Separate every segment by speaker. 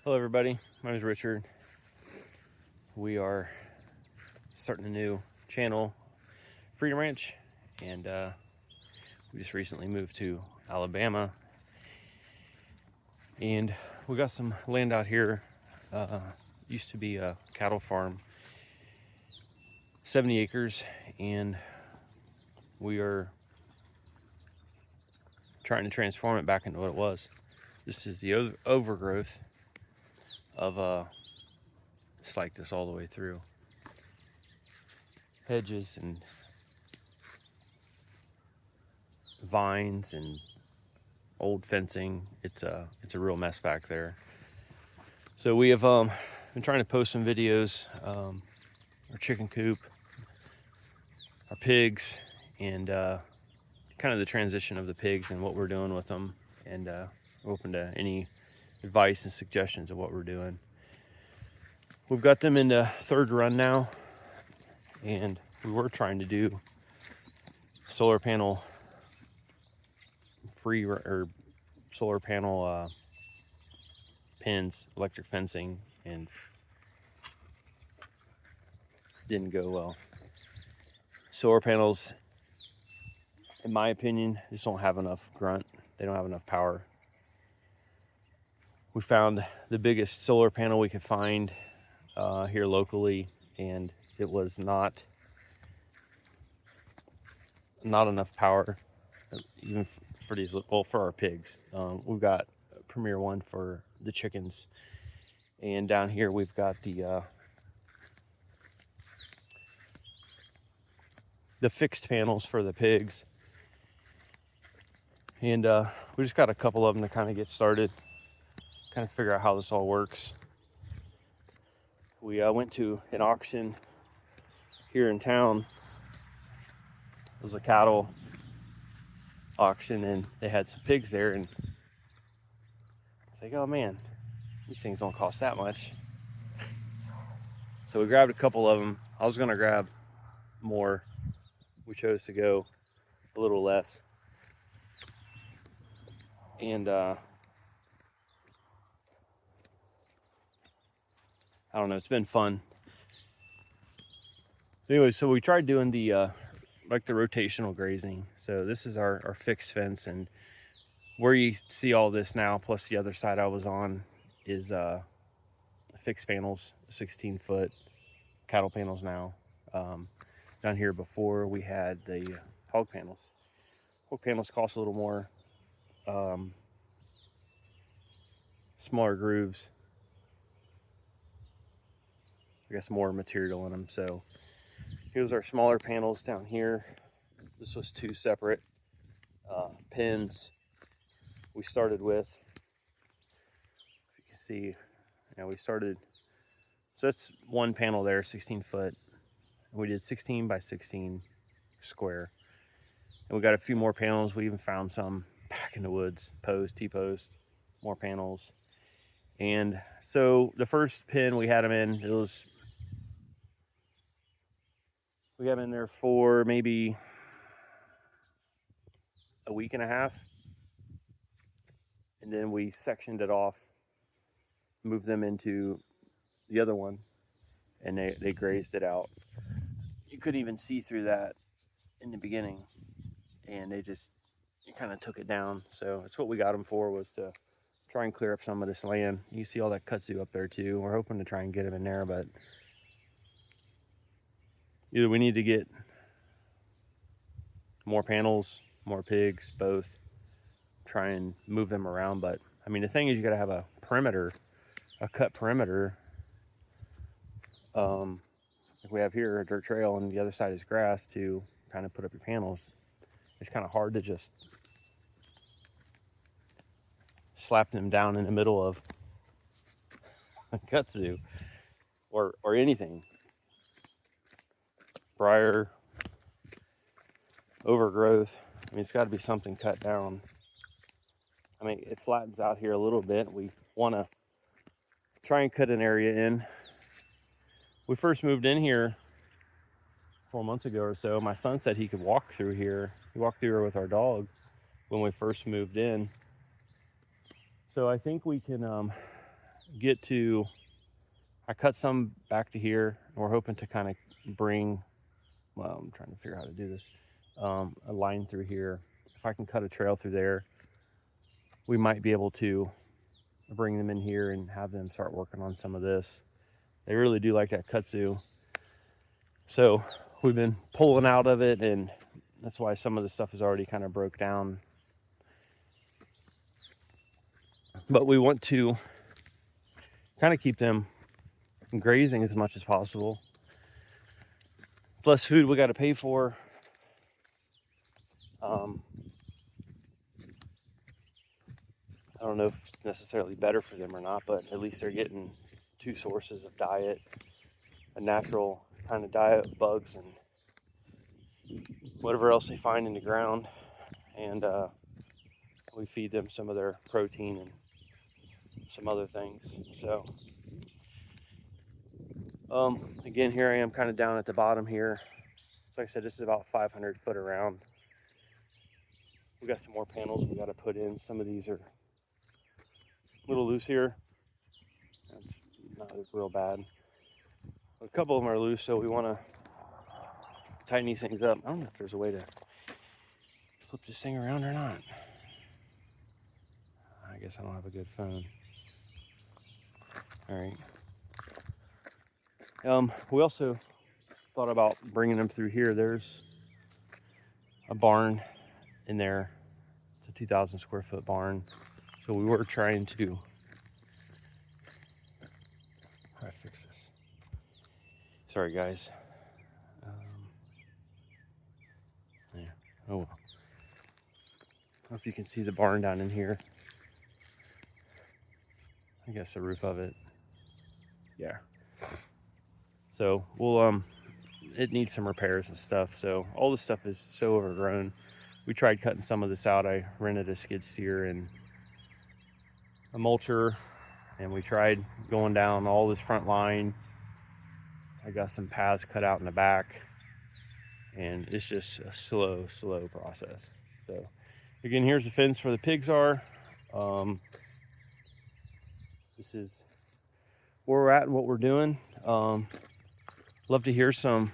Speaker 1: Hello everybody, my name is Richard. We are starting a new channel, Freedom Ranch, and we just recently moved to Alabama, and we got some land out here. Used to be a cattle farm, 70 acres, and we are trying to transform it back into what it was. This is the overgrowth of it's like this all the way through. Hedges and vines and old fencing. It's a real mess back there. So we have been trying to post some videos, our chicken coop, our pigs, and kind of the transition of the pigs and what we're doing with them, and we're open to any advice and suggestions of what we're doing. We've got them into third run now, and we were trying to do solar panel free or solar panel pins, electric fencing, and didn't go well. Solar panels, in my opinion, just don't have enough grunt. They don't have enough power. We found the biggest solar panel we could find here locally, and it was not enough power, even for these, well, for our pigs. We've got a Premier one for the chickens, and down here we've got the fixed panels for the pigs, and we just got a couple of them to kind of get started, kind of figure out how this all works. We went to an auction here in town. It was a cattle auction, and they had some pigs there, and I was like, oh man, these things don't cost that much. So we grabbed a couple of them. I was gonna grab more. We chose to go a little less, and I don't know, it's been fun. Anyway, so we tried doing the like the rotational grazing. So this is our fixed fence, and where you see all this now, plus the other side I was on, is fixed panels, 16-foot cattle panels now. Down here before we had the hog panels. Hog panels cost a little more, smaller grooves, I guess more material in them. So here's our smaller panels down here. This was two separate pins we started with. You can see, we started, so that's one panel there, 16 foot. And we did 16 by 16 square. And we got a few more panels. We even found some back in the woods, T-post, more panels. And so the first pin we had them in, we had them in there for maybe a week and a half. And then we sectioned it off, moved them into the other one, and they grazed it out. You couldn't even see through that in the beginning, and they kind of took it down. So that's what we got them for, was to try and clear up some of this land. You see all that kudzu up there too. We're hoping to try and get them in there, but either we need to get more panels, more pigs, both. Try and move them around. But I mean, the thing is, you got to have a perimeter, a cut perimeter. Like we have here, a dirt trail, and the other side is grass, to kind of put up your panels. It's kind of hard to just slap them down in the middle of a kudzu or anything. Briar, overgrowth. I mean, it's got to be something cut down. I mean, it flattens out here a little bit. We want to try and cut an area in. We first moved in here 4 months ago or so. My son said he could walk through here. He walked through here with our dog when we first moved in. So I think we can get to, I cut some back to here, and we're hoping to kind of bring, well, I'm trying to figure out how to do this, a line through here. If I can cut a trail through there, we might be able to bring them in here and have them start working on some of this. They really do like that kudzu. So we've been pulling out of it, and that's why some of the stuff is already kind of broke down. But we want to kind of keep them grazing as much as possible. Less food we got to pay for. I don't know if it's necessarily better for them or not, but at least they're getting two sources of diet, a natural kind of diet of bugs and whatever else they find in the ground, and we feed them some of their protein and some other things. So again, here I am kind of down at the bottom here. So like I said, this is about 500 foot around. We got some more panels we got to put in. Some of these are a little loose here. That's not real bad. A couple of them are loose, so we want to tighten these things up. I don't know if there's a way to flip this thing around or not. I guess I don't have a good phone. All right. We also thought about bringing them through here. There's a barn in there. It's a 2,000 square foot barn. So we were trying to, how do I fix this? Sorry guys. Yeah. Oh well. I don't know if you can see the barn down in here. I guess the roof of it. Yeah. So we'll it needs some repairs and stuff. So all this stuff is so overgrown. We tried cutting some of this out. I rented a skid steer and a mulcher, and we tried going down all this front line. I got some paths cut out in the back, and it's just a slow process. So again, here's the fence where the pigs are. This is where we're at and what we're doing. Love to hear some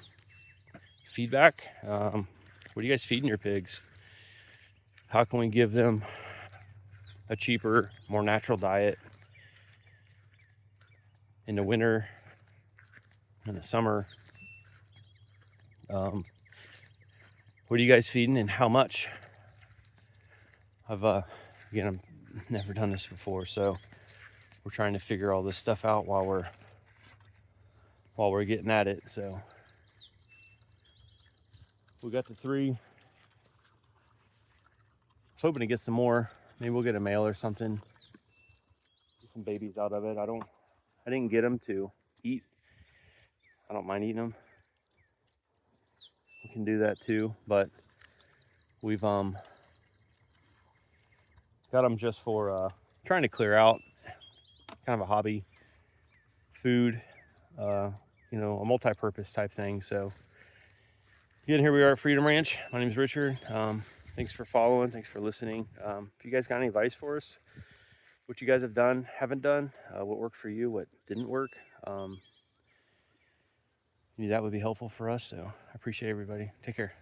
Speaker 1: feedback. What are you guys feeding your pigs? How can we give them a cheaper, more natural diet in the winter, in the summer? What are you guys feeding and how much? Again, I've never done this before, so we're trying to figure all this stuff out while we're getting at it. So we got the 3. I was hoping to get some more. Maybe we'll get a male or something. Get some babies out of it. I didn't get them to eat. I don't mind eating them. We can do that too, but we've got them just for trying to clear out, kind of a hobby, food, a multi-purpose type thing. So again, here we are at Freedom Ranch. My name is Richard. Thanks for following. Thanks for listening. If you guys got any advice for us, what you guys have done, haven't done, what worked for you, what didn't work, that would be helpful for us. So I appreciate everybody. Take care.